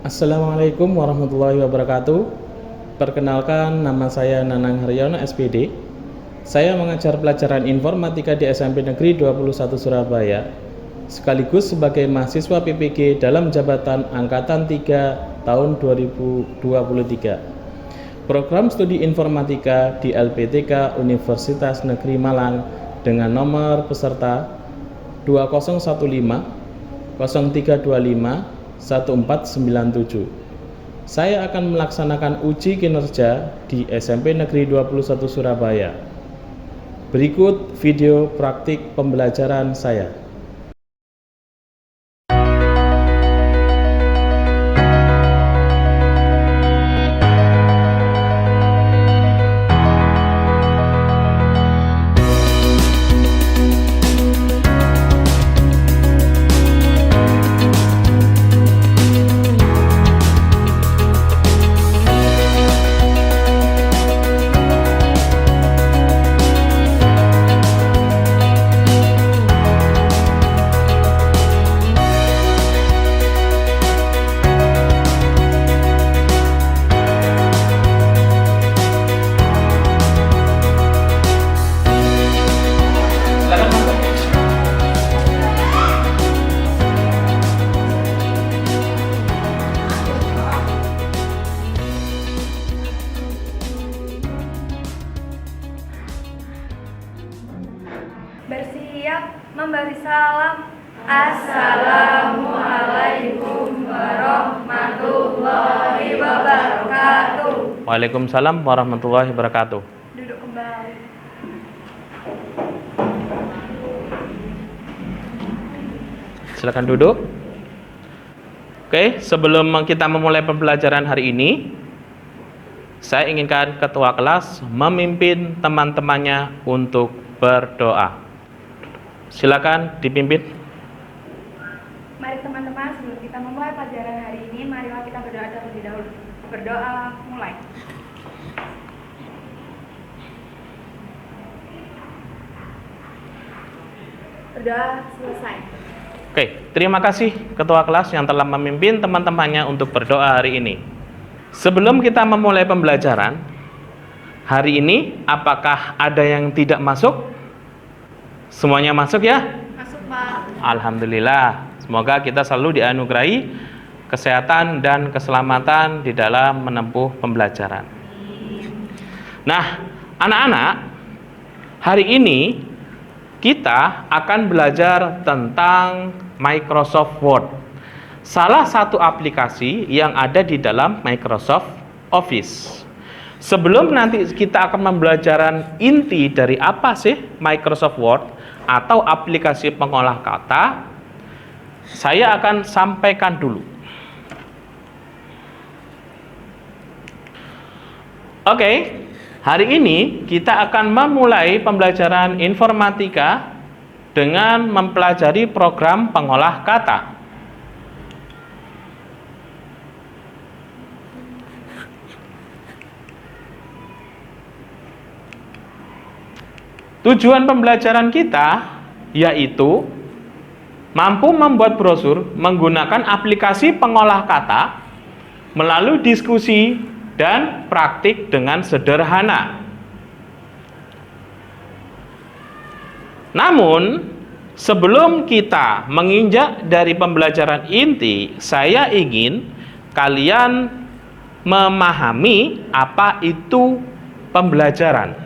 Assalamualaikum warahmatullahi wabarakatuh. Perkenalkan, nama saya Nanang Haryono SPD. Saya mengajar pelajaran informatika di SMP Negeri 21 Surabaya, sekaligus sebagai mahasiswa PPG dalam jabatan Angkatan 3 tahun 2023. Program studi informatika di LPTK Universitas Negeri Malang dengan nomor peserta 2015 0325 1497. Saya akan melaksanakan uji kinerja di SMP Negeri 21 Surabaya. Berikut video praktik pembelajaran saya. Bersiap memberi salam. Assalamualaikum warahmatullahi wabarakatuh. Waalaikumsalam warahmatullahi wabarakatuh. Duduk kembali. Silakan duduk. Oke, sebelum kita memulai pembelajaran hari ini, saya inginkan ketua kelas memimpin teman-temannya untuk berdoa. Silakan dipimpin. Mari teman-teman, sebelum kita memulai pelajaran hari ini, marilah kita berdoa terlebih dahulu. Berdoa, mulai. Berdoa selesai. Oke, terima kasih ketua kelas yang telah memimpin teman-temannya untuk berdoa hari ini. Sebelum kita memulai pembelajaran hari ini, apakah ada yang tidak masuk? Semuanya masuk ya? Masuk, Pak. Alhamdulillah. Semoga kita selalu dianugerahi kesehatan dan keselamatan di dalam menempuh pembelajaran. Nah, anak-anak, hari ini kita akan belajar tentang Microsoft Word, salah satu aplikasi yang ada di dalam Microsoft Office. Sebelum nanti kita akan membelajaran inti dari apa sih Microsoft Word atau aplikasi pengolah kata, saya akan sampaikan dulu. Oke, hari ini kita akan memulai pembelajaran informatika dengan mempelajari program pengolah kata. Tujuan pembelajaran kita yaitu mampu membuat brosur menggunakan aplikasi pengolah kata melalui diskusi dan praktik dengan sederhana. Namun, sebelum kita menginjak dari pembelajaran inti, saya ingin kalian memahami apa itu pembelajaran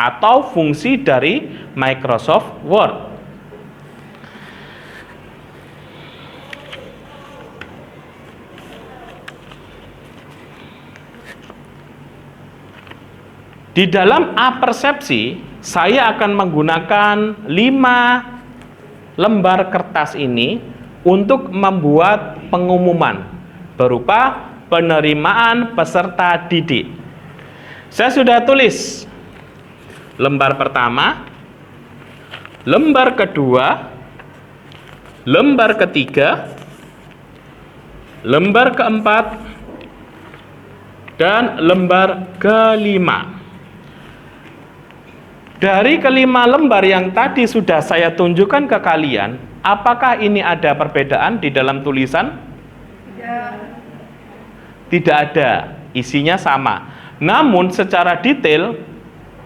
atau fungsi dari Microsoft Word. Di dalam apersepsi, saya akan menggunakan 5 lembar kertas ini untuk membuat pengumuman berupa penerimaan peserta didik. Saya sudah tulis lembar pertama, lembar kedua, lembar ketiga, lembar keempat, dan lembar kelima. Dari kelima lembar yang tadi sudah saya tunjukkan ke kalian, apakah ini ada perbedaan di dalam tulisan? Tidak. tidak ada, isinya sama. Namun secara detail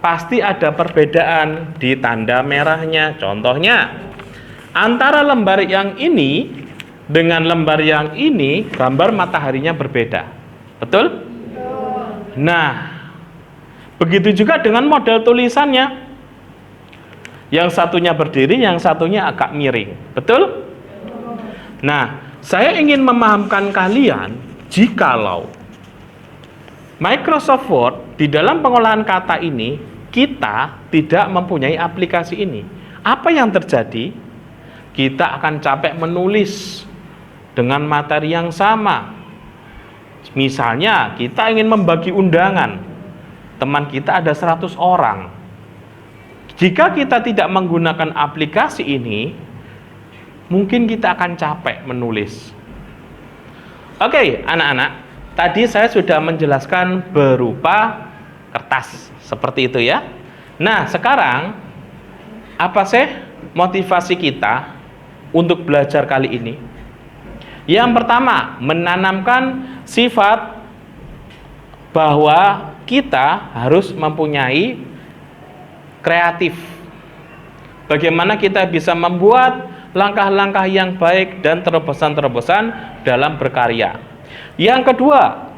pasti ada perbedaan di tanda merahnya. Contohnya, antara lembar yang ini dengan lembar yang ini, gambar mataharinya berbeda. Betul? Nah, begitu juga dengan model tulisannya. Yang satunya berdiri, yang satunya agak miring. Betul? Nah, saya ingin memahamkan kalian, jikalau Microsoft Word di dalam pengolahan kata ini, kita tidak mempunyai aplikasi ini. Apa yang terjadi? Kita akan capek menulis dengan materi yang sama. Misalnya, kita ingin membagi undangan. Teman kita ada 100 orang. Jika kita tidak menggunakan aplikasi ini, mungkin kita akan capek menulis. Oke, anak-anak, tadi saya sudah menjelaskan berupa kertas, seperti itu ya. Nah, sekarang, apa sih motivasi kita untuk belajar kali ini? Yang pertama, menanamkan sifat bahwa kita harus mempunyai kreatif. Bagaimana kita bisa membuat langkah-langkah yang baik dan terobosan-terobosan dalam berkarya. Yang kedua,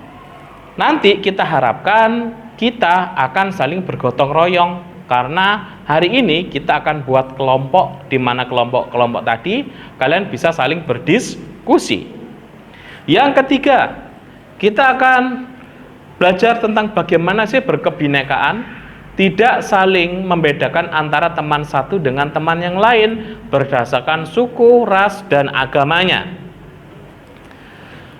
nanti kita harapkan kita akan saling bergotong royong, karena hari ini kita akan buat kelompok, di mana kelompok-kelompok tadi kalian bisa saling berdiskusi. Yang ketiga, kita akan belajar tentang bagaimana sih berkebinekaan, tidak saling membedakan antara teman satu dengan teman yang lain berdasarkan suku, ras, dan agamanya.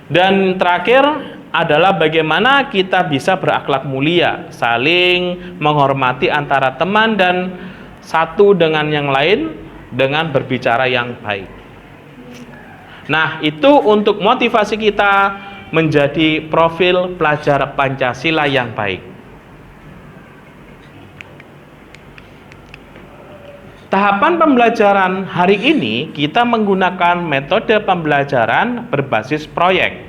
Dan terakhir adalah bagaimana kita bisa berakhlak mulia, saling menghormati antara teman dan satu dengan yang lain dengan berbicara yang baik. Nah, itu untuk motivasi kita menjadi profil pelajar Pancasila yang baik. Tahapan pembelajaran hari ini kita menggunakan metode pembelajaran berbasis proyek.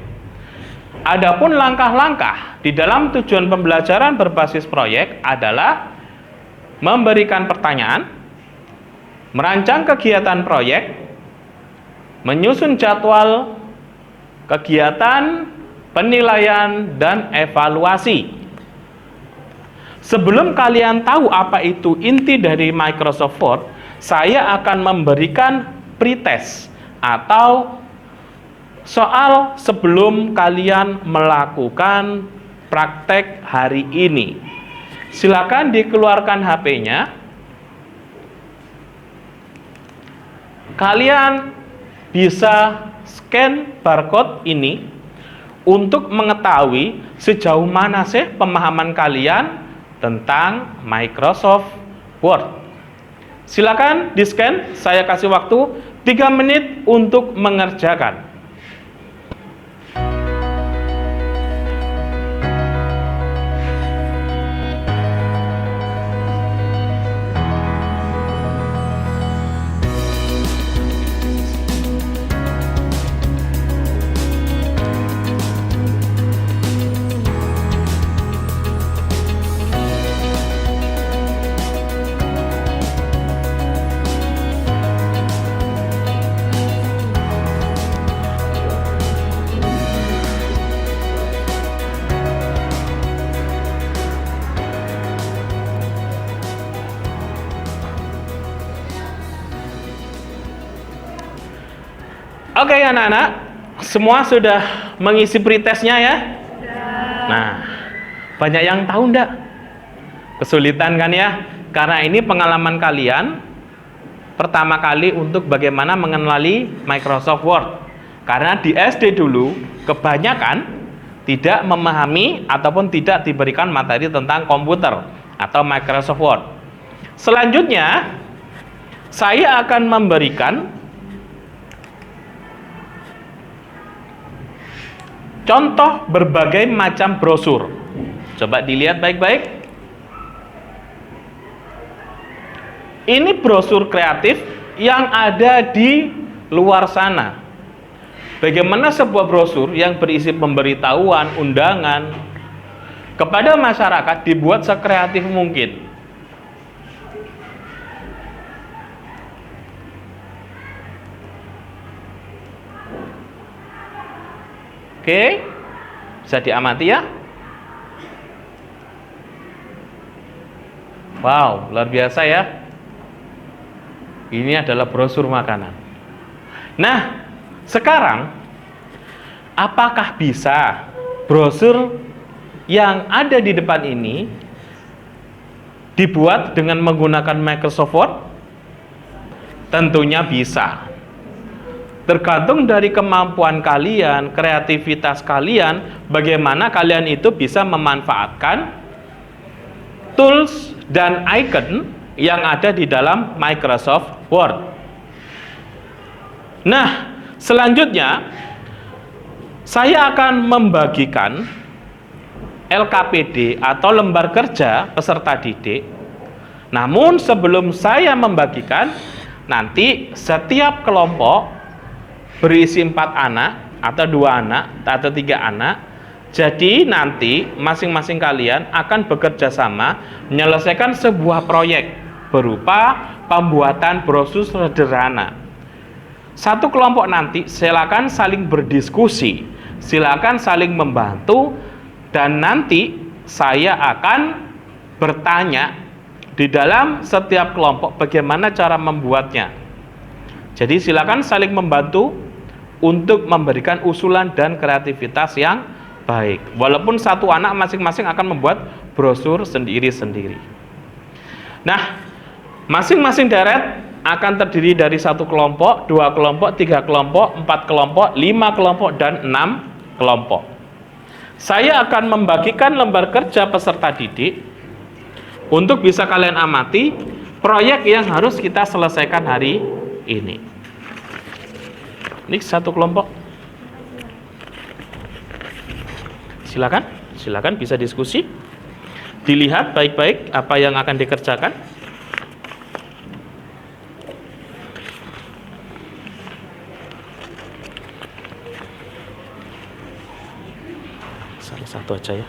Adapun langkah-langkah di dalam tujuan pembelajaran berbasis proyek adalah memberikan pertanyaan, merancang kegiatan proyek, menyusun jadwal kegiatan, penilaian, dan evaluasi. Sebelum kalian tahu apa itu inti dari Microsoft Word, saya akan memberikan pretest atau soal sebelum kalian melakukan praktek hari ini. Silakan dikeluarkan HP-nya. Kalian bisa scan barcode ini untuk mengetahui sejauh mana sih pemahaman kalian tentang Microsoft Word. Silakan di-scan, saya kasih waktu 3 menit untuk mengerjakan. Oke anak-anak, semua sudah mengisi pretestnya ya? Nah, banyak yang tahu enggak? Kesulitan kan ya? Karena ini pengalaman kalian pertama kali untuk bagaimana mengenali Microsoft Word. Karena di SD dulu, kebanyakan tidak memahami ataupun tidak diberikan materi tentang komputer atau Microsoft Word. Selanjutnya, saya akan memberikan contoh berbagai macam brosur. Coba dilihat baik-baik. Ini brosur kreatif yang ada di luar sana. bagaimana sebuah brosur yang berisi pemberitahuan, undangan kepada masyarakat dibuat sekreatif mungkin. Oke, bisa diamati ya. Wow, luar biasa ya. Ini adalah brosur makanan. Nah, sekarang apakah bisa brosur yang ada di depan ini dibuat dengan menggunakan Microsoft Word? Tentunya bisa. Tergantung dari kemampuan kalian, kreativitas kalian, bagaimana kalian itu bisa memanfaatkan tools dan icon yang ada di dalam Microsoft Word. Nah, selanjutnya saya akan membagikan LKPD atau lembar kerja peserta didik. Namun sebelum saya membagikan, nanti setiap kelompok berisi 4 anak atau 2 anak atau 3 anak. Jadi nanti masing-masing kalian akan bekerja sama menyelesaikan sebuah proyek berupa pembuatan brosur sederhana. Satu kelompok nanti silakan saling berdiskusi, silakan saling membantu, dan nanti saya akan bertanya di dalam setiap kelompok bagaimana cara membuatnya. Jadi silakan saling membantu untuk memberikan usulan dan kreativitas yang baik. Walaupun satu anak masing-masing akan membuat brosur sendiri-sendiri. Nah, masing-masing deret akan terdiri dari 1 kelompok, 2 kelompok, 3 kelompok, 4 kelompok, 5 kelompok, dan 6 kelompok. Saya akan membagikan lembar kerja peserta didik untuk bisa kalian amati proyek yang harus kita selesaikan hari ini. Ini 1 kelompok. Silakan bisa diskusi. Dilihat baik-baik apa yang akan dikerjakan. Salah satu aja ya.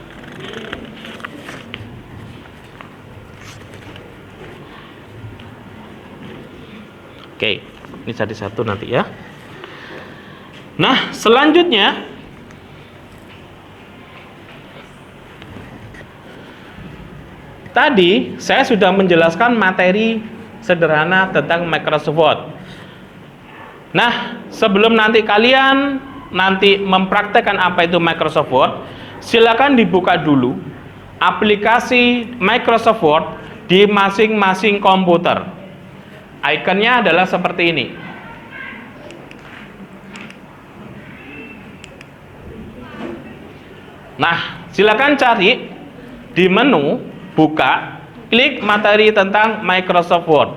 Oke, ini jadi 1 nanti ya. Nah, selanjutnya tadi saya sudah menjelaskan materi sederhana tentang Microsoft Word. Nah, sebelum nanti kalian mempraktekkan apa itu Microsoft Word, silakan dibuka dulu aplikasi Microsoft Word di masing-masing komputer. Ikonnya adalah seperti ini. Nah, silakan cari di menu, buka, klik materi tentang Microsoft Word.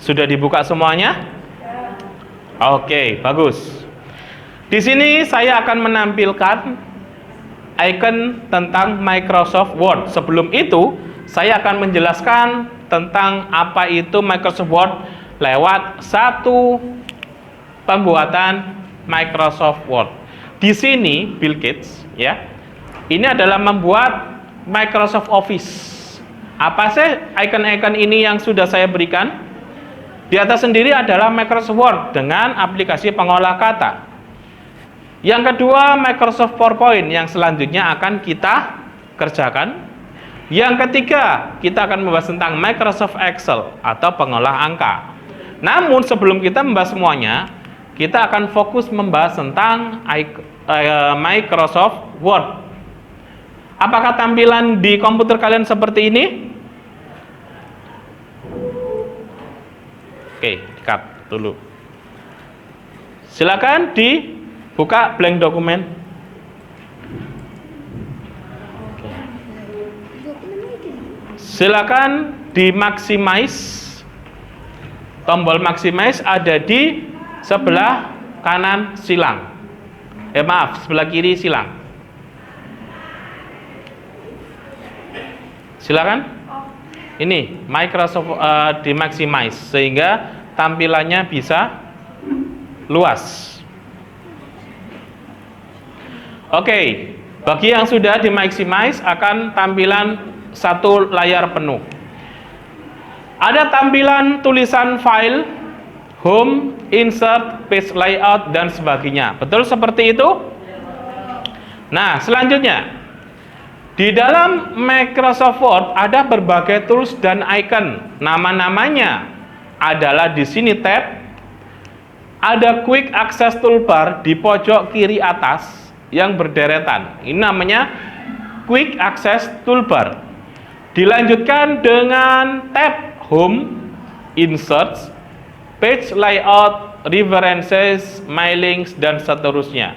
Sudah dibuka semuanya? Oke, bagus. Di sini saya akan menampilkan icon tentang Microsoft Word. Sebelum itu, saya akan menjelaskan tentang apa itu Microsoft Word lewat satu pembuatan Microsoft Word. Di sini Bill Gates ya. Ini adalah membuat Microsoft Office. Apa sih icon-icon ini yang sudah saya berikan? Di atas sendiri adalah Microsoft Word dengan aplikasi pengolah kata. Yang kedua Microsoft PowerPoint yang selanjutnya akan kita kerjakan. Yang ketiga kita akan membahas tentang Microsoft Excel atau pengolah angka. Namun sebelum kita membahas semuanya, kita akan fokus membahas tentang Microsoft Word. Apakah tampilan di komputer kalian seperti ini? Oke, cut dulu. Silakan dibuka blank dokumen. Silakan di maximize. Tombol maximize ada di sebelah kanan silang. Sebelah kiri silang. Silakan. Ini Microsoft di maximize sehingga tampilannya bisa luas. Oke, bagi yang sudah di-maximize akan tampilan satu layar penuh. Ada tampilan tulisan file, home, insert, page layout, dan sebagainya. Betul seperti itu? Nah, selanjutnya, di dalam Microsoft Word ada berbagai tools dan icon. Nama-namanya adalah di sini tab. Ada Quick Access Toolbar di pojok kiri atas yang berderetan. Ini namanya Quick Access Toolbar. Dilanjutkan dengan tab Home, Insert, Page Layout, References, My Links, dan seterusnya.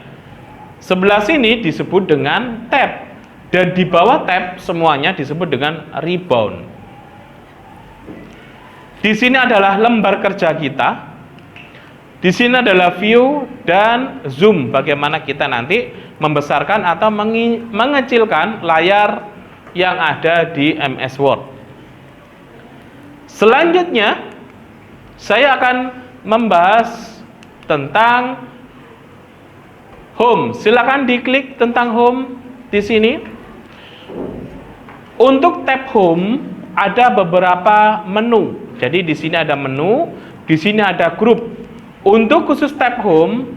Sebelah sini disebut dengan tab, dan di bawah tab semuanya disebut dengan rebound. Di sini adalah lembar kerja kita. Di sini adalah view dan zoom, bagaimana kita nanti membesarkan atau mengecilkan layar yang ada di MS Word. Selanjutnya, saya akan membahas tentang home. Silakan diklik tentang home di sini. Untuk tab home ada beberapa menu. Jadi di sini ada menu, di sini ada grup. Untuk khusus tab home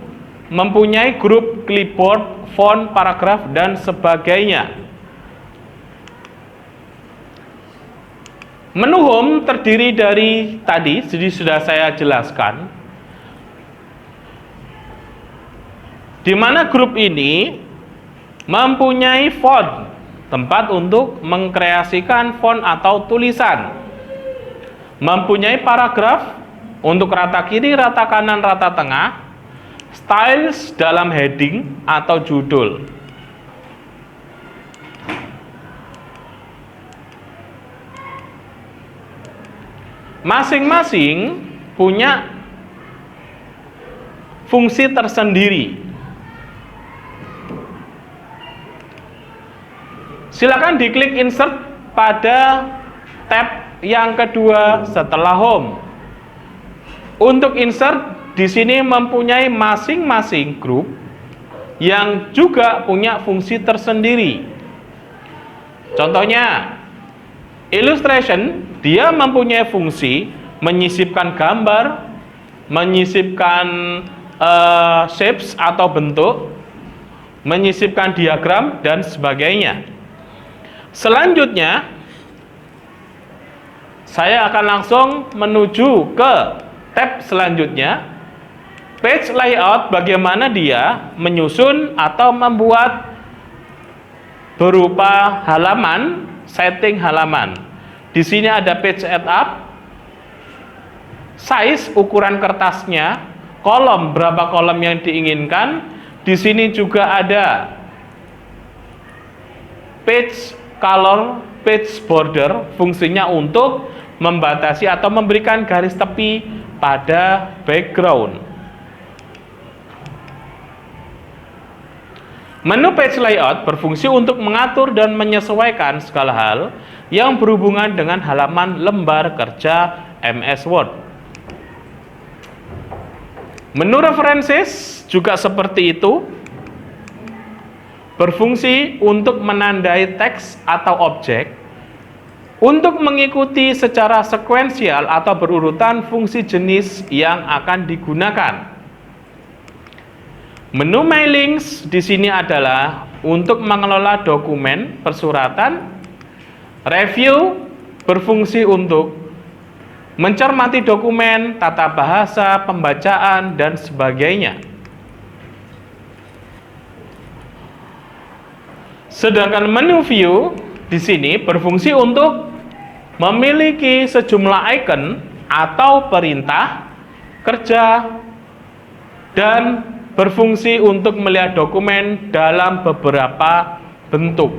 mempunyai grup clipboard, font, paragraf, dan sebagainya. Menu home terdiri dari tadi, jadi sudah saya jelaskan, di mana grup ini mempunyai font, tempat untuk mengkreasikan font atau tulisan, mempunyai paragraf untuk rata kiri, rata kanan, rata tengah, styles dalam heading atau judul. Masing-masing punya fungsi tersendiri. Silakan diklik insert pada tab yang kedua setelah home. Untuk insert di sini mempunyai masing-masing grup yang juga punya fungsi tersendiri. Contohnya, illustration, dia mempunyai fungsi menyisipkan gambar, menyisipkan shapes atau bentuk, menyisipkan diagram, dan sebagainya. Selanjutnya, saya akan langsung menuju ke tab selanjutnya, page layout, bagaimana dia menyusun atau membuat berupa halaman, setting halaman. Di sini ada page setup, size ukuran kertasnya, kolom berapa kolom yang diinginkan. Di sini juga ada page color, page border, fungsinya untuk membatasi atau memberikan garis tepi pada background. Menu page layout berfungsi untuk mengatur dan menyesuaikan segala hal yang berhubungan dengan halaman lembar kerja MS Word. Menu references juga seperti itu, berfungsi untuk menandai teks atau objek, untuk mengikuti secara sekuensial atau berurutan fungsi jenis yang akan digunakan. Menu My Links di sini adalah untuk mengelola dokumen persuratan. Review berfungsi untuk mencermati dokumen, tata bahasa, pembacaan, dan sebagainya. Sedangkan menu View di sini berfungsi untuk memiliki sejumlah icon atau perintah kerja dan berfungsi untuk melihat dokumen dalam beberapa bentuk.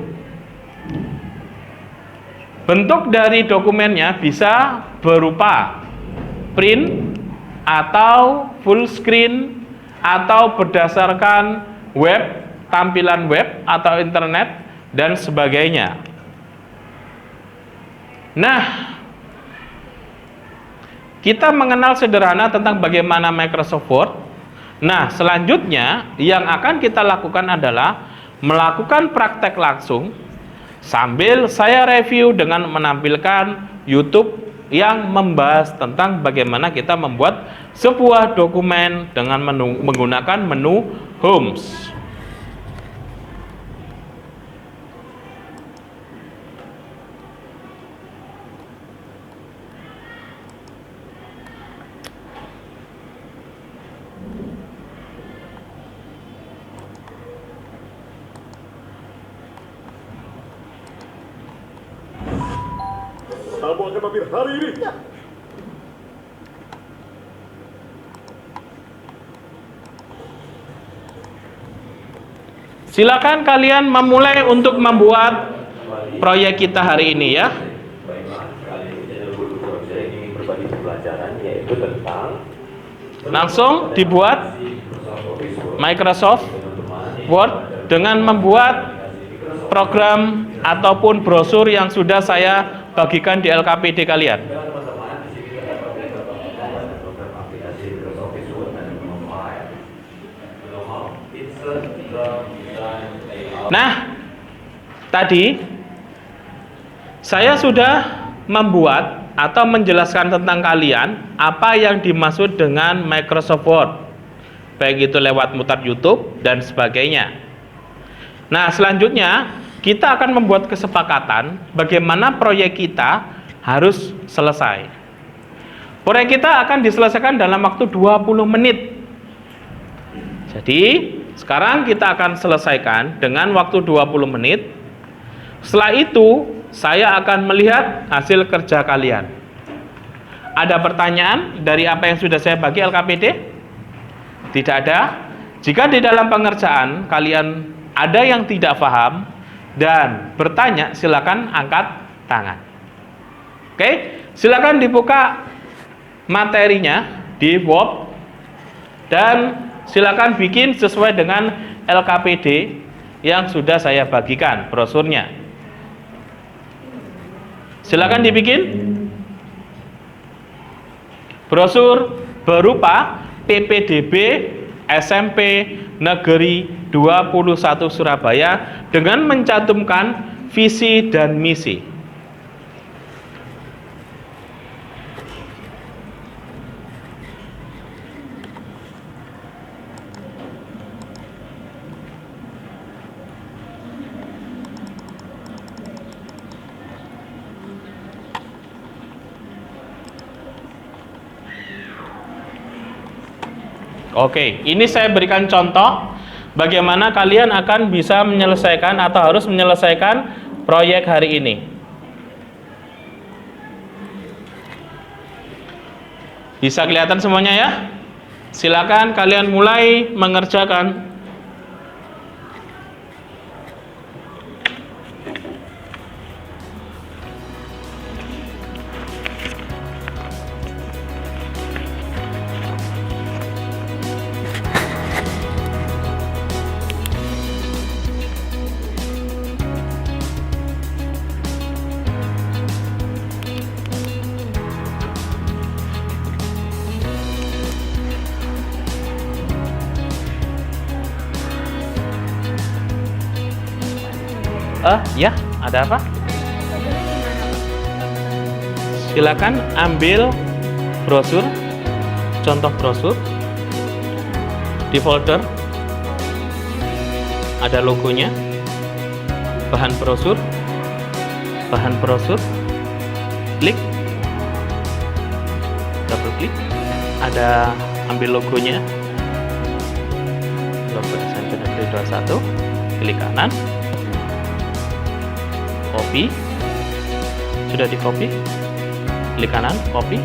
Bentuk dari dokumennya bisa berupa print atau full screen atau berdasarkan web, tampilan web atau internet, dan sebagainya. Nah, kita mengenal sederhana tentang bagaimana Microsoft Word. Nah, selanjutnya yang akan kita lakukan adalah melakukan praktek langsung sambil saya review dengan menampilkan YouTube yang membahas tentang bagaimana kita membuat sebuah dokumen dengan menggunakan menu Homes. Kamu akan ambil hari ini. Silakan kalian memulai untuk membuat proyek kita hari ini ya. Baiklah, kali ini channel Guru Project ini berbagi pembelajaran yaitu tentang Langsung dibuat Microsoft Word dengan membuat program ataupun brosur yang sudah saya bagikan di LKPD kalian. Nah, tadi saya sudah membuat atau menjelaskan tentang kalian apa yang dimaksud dengan Microsoft Word, baik itu lewat mutar YouTube dan sebagainya. Nah, selanjutnya kita akan membuat kesepakatan bagaimana proyek kita harus selesai. Proyek kita akan diselesaikan dalam waktu 20 menit. Jadi, sekarang kita akan selesaikan dengan waktu 20 menit. Setelah itu, saya akan melihat hasil kerja kalian. Ada pertanyaan dari apa yang sudah saya bagi LKPD? Tidak ada. Jika di dalam pengerjaan kalian ada yang tidak paham dan bertanya, silakan angkat tangan. Oke, silakan dibuka materinya di Word dan silakan bikin sesuai dengan LKPD yang sudah saya bagikan brosurnya. Silakan dibikin brosur berupa PPDB SMP Negeri 21 Surabaya dengan mencantumkan visi dan misi. Oke, ini saya berikan contoh bagaimana kalian akan bisa menyelesaikan atau harus menyelesaikan proyek hari ini. Bisa kelihatan semuanya ya? Silakan kalian mulai mengerjakan. Ya, ada apa? Silakan ambil brosur, contoh brosur di folder. Ada logonya, bahan brosur, klik, double klik, ada ambil logonya, logo SMP Negeri 21, klik kanan, copy, sudah di copy, klik kanan, copy.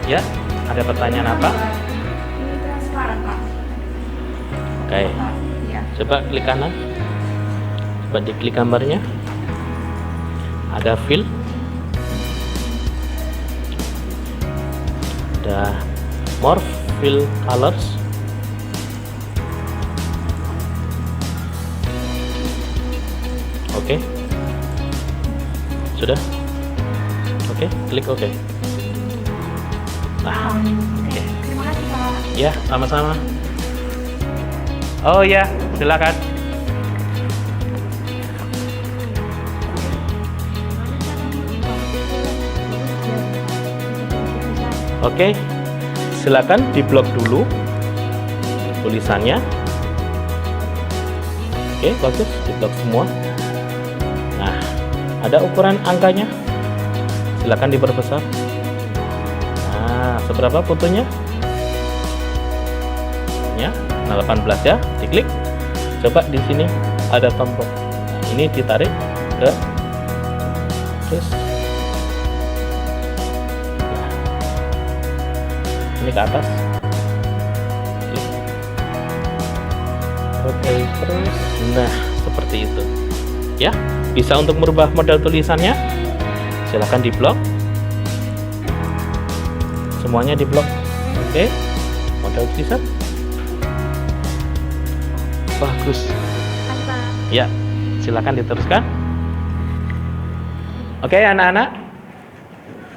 Ya, ada pertanyaan apa? Ini transparan, Pak. Oke, Ya. coba klik kanan, coba diklik gambarnya, ada fill, ada more fill colors. Oke, sudah. Oke, klik oke. Nah, oke. Terima kasih Pak. Ya, sama-sama. Oh ya, silakan. Oke, silakan diblok dulu tulisannya. Oke, bagus, diblok semua. Nah, ada ukuran angkanya. Silakan diperbesar. Nah, seberapa fotonya? Ya, 18 ya, diklik. Coba di sini ada tombol. Ini ditarik ke terus. Ini ke atas. Klik. Oke, terus. Nah, seperti itu. Ya, bisa untuk merubah model tulisannya. Silahkan diblok. Semuanya diblok. Oke, model tulisan. Bagus. Ya, silakan diteruskan. Oke, anak-anak.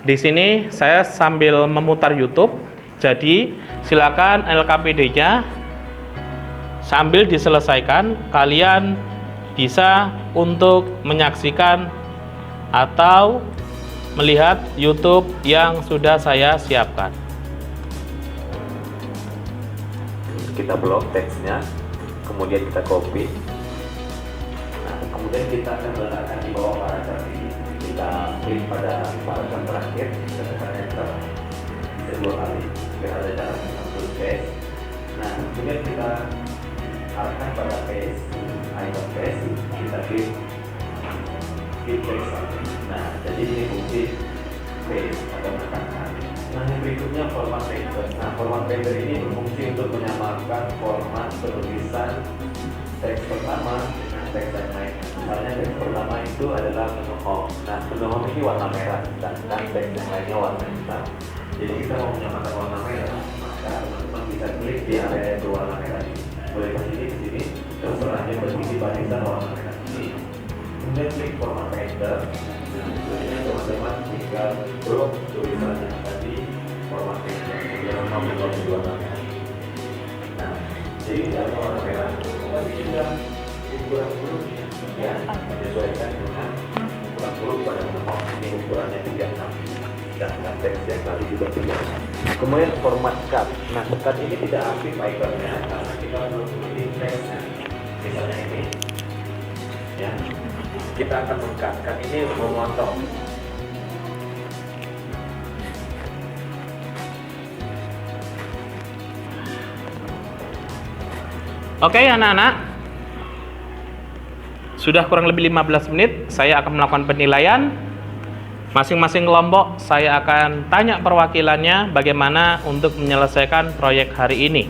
Di sini saya sambil memutar YouTube. Jadi, silakan LKPD-nya sambil diselesaikan, kalian bisa untuk menyaksikan atau melihat YouTube yang sudah saya siapkan. Kita blok teksnya, kemudian kita copy. Nah, kemudian kita akan letakkan di bawah paragraf ini. Kita klik pada paragraf terakhir, kita tekan enter. Dua kali biar ada cara untuk paste. Nah, kemudian kita arahkan pada paste, icon paste, kita klik text. Nah, jadi ini fungsi paste atau menekan. Nah, yang berikutnya format paper. Nah, format paper ini berfungsi untuk menyamakan format penulisan teks pertama dengan teks yang lain. Misalnya teks pertama itu adalah menu home. Nah, menu home ini warna merah, sedangkan teks yang lainnya warna hitam. Jadi kita mau menyamakan warna merah, maka teman-teman bisa klik di area yang berwarna merah ini. Boleh ke sini, terus selanjutnya berisi barisan warna merah ini. Kemudian klik format paper. Kemudian teman-teman tinggal blok tulisan yang tadi format paper. Kemudian memblok di warna merah. Nah, jadi ada warna merah. Tapi juga ukuran hurufnya, ya, menyesuaikan dengan ukuran huruf pada menu. Ini ukurannya 36. Dan teks yang tadi juga tidak. Kemudian format cut. Nah, cut ini tidak aktif ikonnya karena kita belum memilih teksnya. Misalnya ini, ya, kita akan meng-cut. Cut ini memotong. Oke, anak-anak. Sudah kurang lebih 15 menit, saya akan melakukan penilaian. Masing-masing kelompok saya akan tanya perwakilannya bagaimana untuk menyelesaikan proyek hari ini.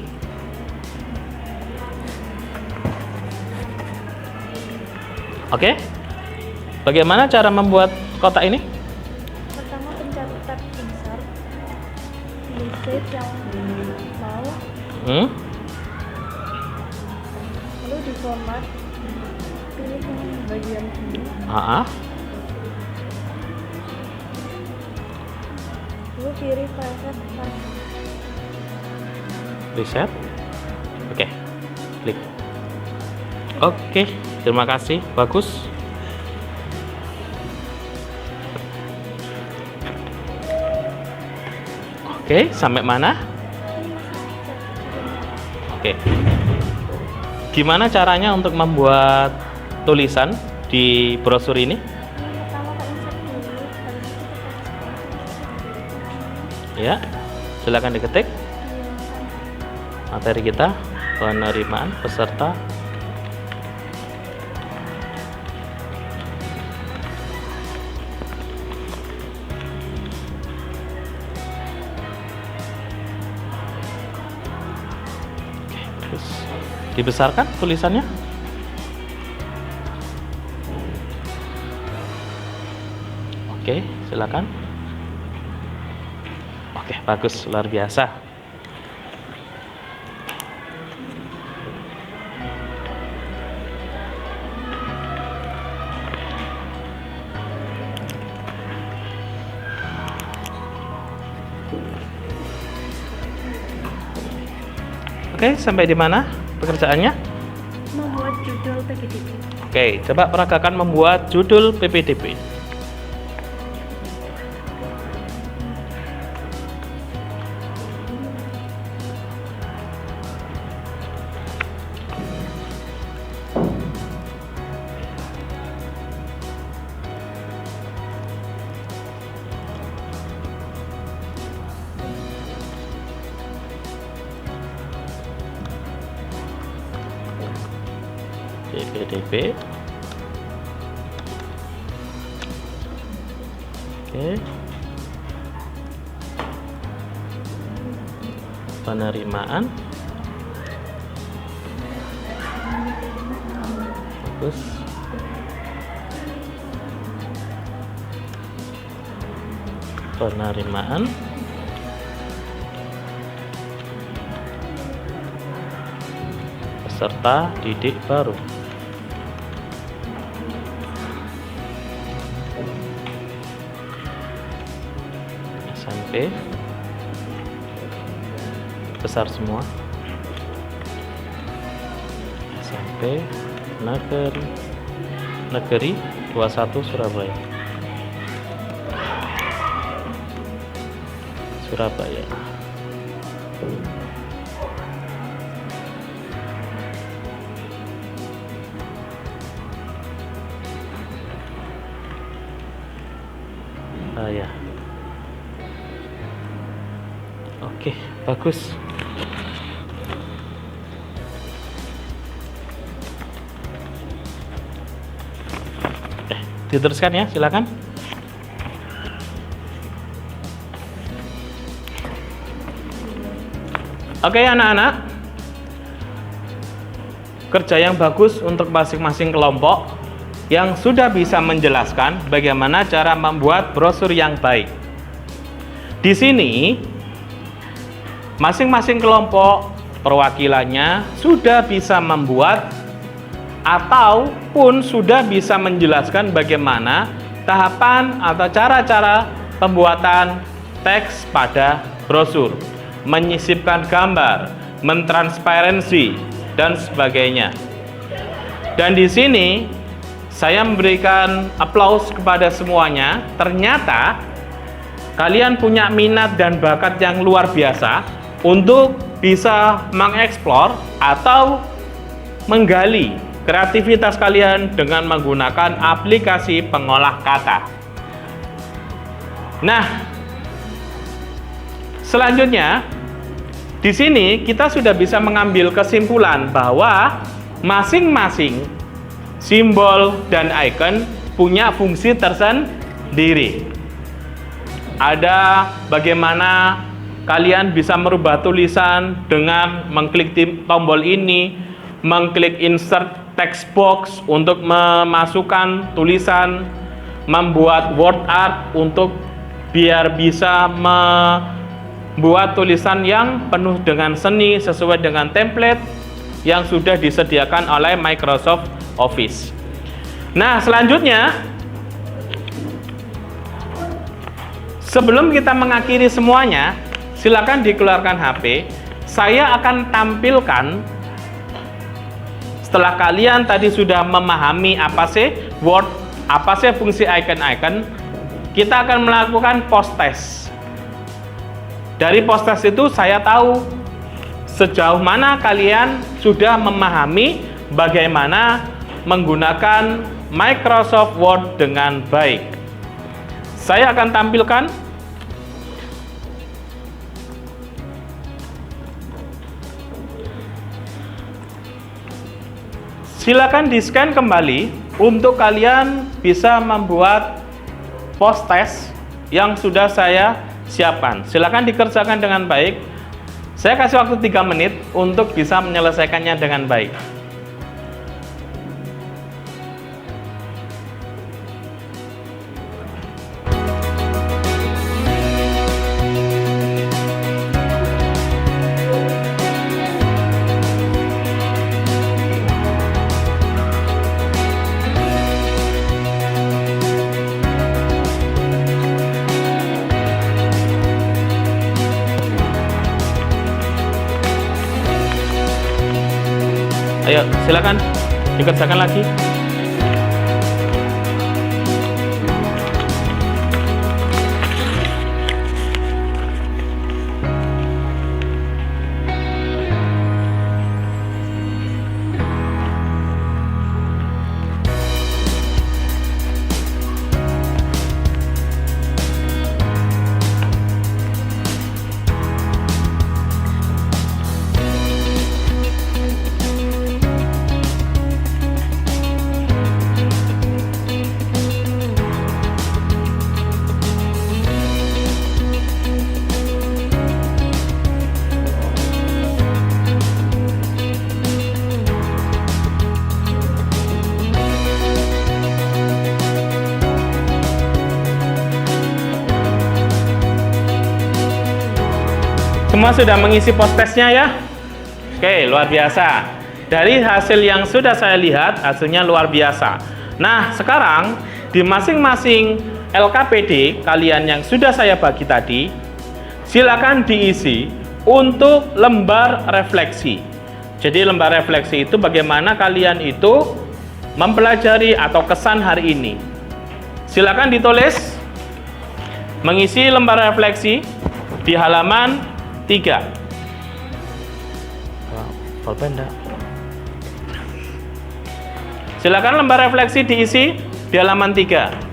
Oke? Bagaimana cara membuat kotak ini? Pertama pencet tab insert, pilih shape yang mau, lalu di format, pilih yang bagian ini, lalu pilih reset. Reset. Oke. Klik. Oke, terima kasih. Bagus. Oke, sampai mana? Oke. Gimana caranya untuk membuat tulisan di brosur ini? Pertama ke insert dulu, habis itu ke Ya, silakan diketik materi kita, penerimaan peserta. Terus dibesarkan tulisannya. Oke, silakan. Oke, bagus, luar biasa. Oke, sampai di mana pekerjaannya? Membuat judul PPDB. Oke, coba peragakan membuat judul PPDB. PPDB. Oke. Penerimaan. Bagus. Penerimaan. Peserta didik baru. SMP besar semua. SMP Negeri 21 Surabaya. Surabaya. Ya. Oke, bagus. Diteruskan ya, silakan. Oke, anak-anak. Kerja yang bagus untuk masing-masing kelompok yang sudah bisa menjelaskan bagaimana cara membuat brosur yang baik. Di sini masing-masing kelompok perwakilannya sudah bisa membuat ataupun sudah bisa menjelaskan bagaimana tahapan atau cara-cara pembuatan teks pada brosur, menyisipkan gambar, mentransparansi dan sebagainya. Dan di sini saya memberikan aplaus kepada semuanya. Ternyata kalian punya minat dan bakat yang luar biasa untuk bisa mengeksplor atau menggali kreativitas kalian dengan menggunakan aplikasi pengolah kata. Nah, selanjutnya di sini kita sudah bisa mengambil kesimpulan bahwa masing-masing simbol dan icon punya fungsi tersendiri. Ada bagaimana kalian bisa merubah tulisan dengan mengklik tombol ini, mengklik insert text box untuk memasukkan tulisan, membuat word art untuk biar bisa membuat tulisan yang penuh dengan seni sesuai dengan template yang sudah disediakan oleh Microsoft Office. Nah, selanjutnya sebelum kita mengakhiri semuanya, silakan dikeluarkan HP. Saya akan tampilkan setelah kalian tadi sudah memahami apa sih Word, apa sih fungsi icon-icon, kita akan melakukan post test. Dari post test itu saya tahu sejauh mana kalian sudah memahami bagaimana menggunakan Microsoft Word dengan baik. Saya akan tampilkan silakan di-scan kembali untuk kalian bisa membuat post test yang sudah saya siapkan. Silakan dikerjakan dengan baik. Saya kasih waktu 3 menit untuk bisa menyelesaikannya dengan baik. Ayo, silakan dikerjakan lagi. Semua sudah mengisi post-testnya ya? Oke, luar biasa. Dari hasil yang sudah saya lihat, hasilnya luar biasa. Nah, sekarang di masing-masing LKPD kalian yang sudah saya bagi tadi, silakan diisi untuk lembar refleksi. Jadi lembar refleksi itu bagaimana kalian itu mempelajari atau kesan hari ini. Silakan ditulis mengisi lembar refleksi di halaman 3. Silakan lembar refleksi diisi di halaman 3.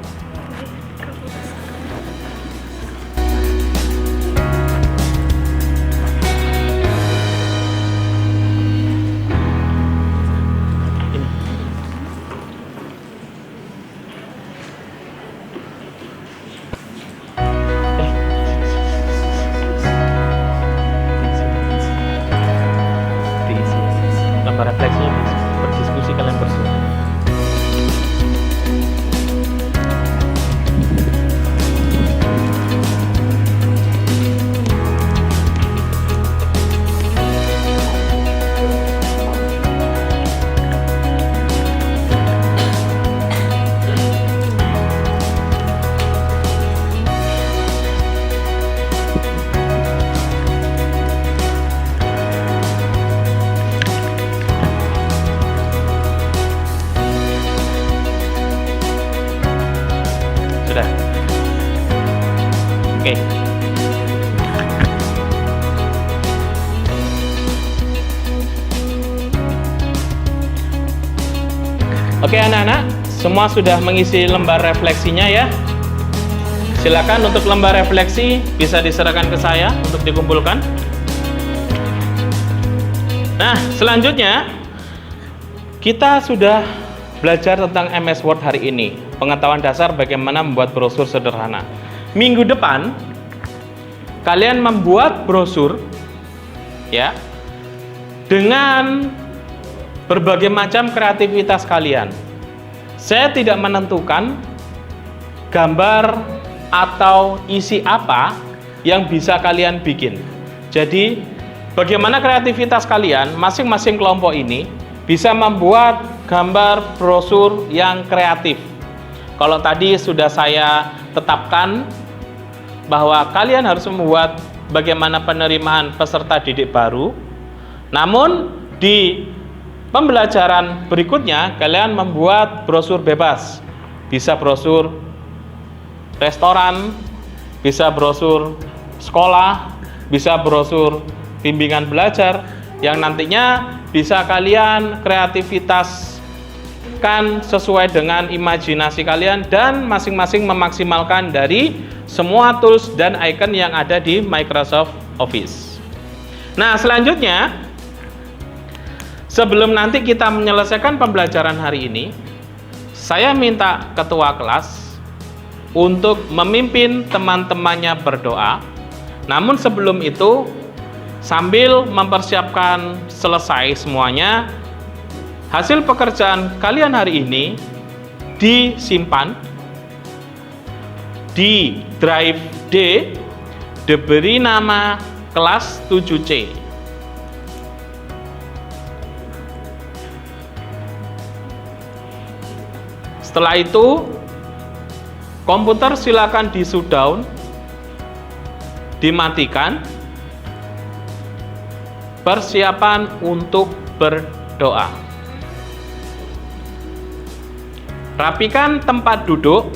Refleksi berdiskusi kalian berdua. Sudah. Oke. Oke anak-anak, semua sudah mengisi lembar refleksinya ya. Silakan untuk lembar refleksi bisa diserahkan ke saya untuk dikumpulkan. Nah, selanjutnya kita sudah belajar tentang MS Word hari ini, pengetahuan dasar bagaimana membuat brosur sederhana. Minggu depan kalian membuat brosur ya dengan berbagai macam kreativitas kalian. Saya tidak menentukan gambar atau isi apa yang bisa kalian bikin. Jadi bagaimana kreativitas kalian masing-masing kelompok ini bisa membuat gambar brosur yang kreatif. Kalau tadi sudah saya tetapkan bahwa kalian harus membuat bagaimana penerimaan peserta didik baru. Namun di pembelajaran berikutnya kalian membuat brosur bebas. Bisa brosur restoran, bisa brosur sekolah, bisa brosur bimbingan belajar yang nantinya bisa kalian kreativitaskan sesuai dengan imajinasi kalian dan masing-masing memaksimalkan dari semua tools dan icon yang ada di Microsoft Office. Nah, selanjutnya sebelum nanti kita menyelesaikan pembelajaran hari ini, saya minta ketua kelas untuk memimpin teman-temannya berdoa. Namun sebelum itu, sambil mempersiapkan selesai semuanya, hasil pekerjaan kalian hari ini disimpan di drive D, diberi nama kelas 7C. Setelah itu, komputer silakan di shutdown, dimatikan. Persiapan untuk doa. Rapikan tempat duduk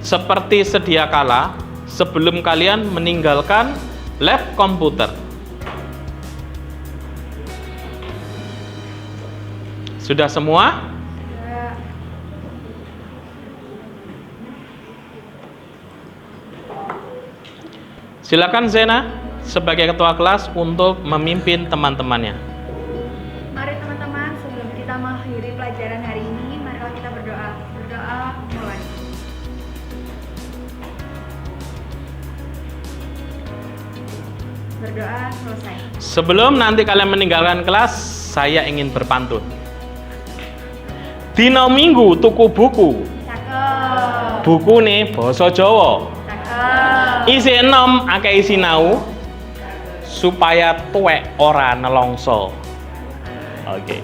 seperti sedia kala sebelum kalian meninggalkan lab komputer. Sudah semua? Ya. Silakan Zena sebagai ketua kelas untuk memimpin teman-temannya. Mari teman-teman, sebelum kita mengakhiri pelajaran hari ini, marilah kita berdoa. Berdoa mulai. Berdoa selesai. Sebelum nanti kalian meninggalkan kelas, saya ingin berpantun. Dino Minggu tuku buku. Cakep. Buku nih basa Jawa. Cakep. Isi enom akeh sinau supaya tuwek ora nelongso. Oke.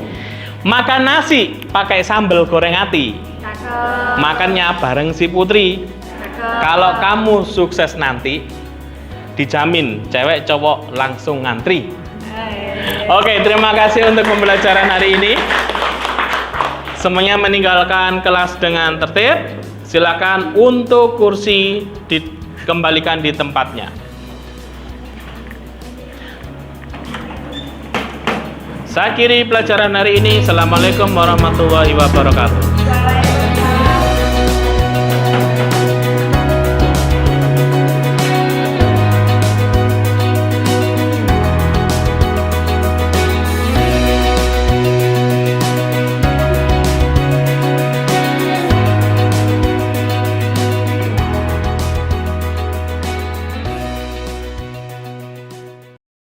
Makan nasi pakai sambal goreng ati. Cakep. Makannya bareng si Putri. Cakep. Kalau kamu sukses nanti, dijamin cewek cowok langsung ngantri. Oke, terima kasih untuk pembelajaran hari ini. Semuanya meninggalkan kelas dengan tertib. Silakan untuk kursi dikembalikan di tempatnya. Saya akhiri pelajaran hari ini. Assalamualaikum warahmatullahi wabarakatuh.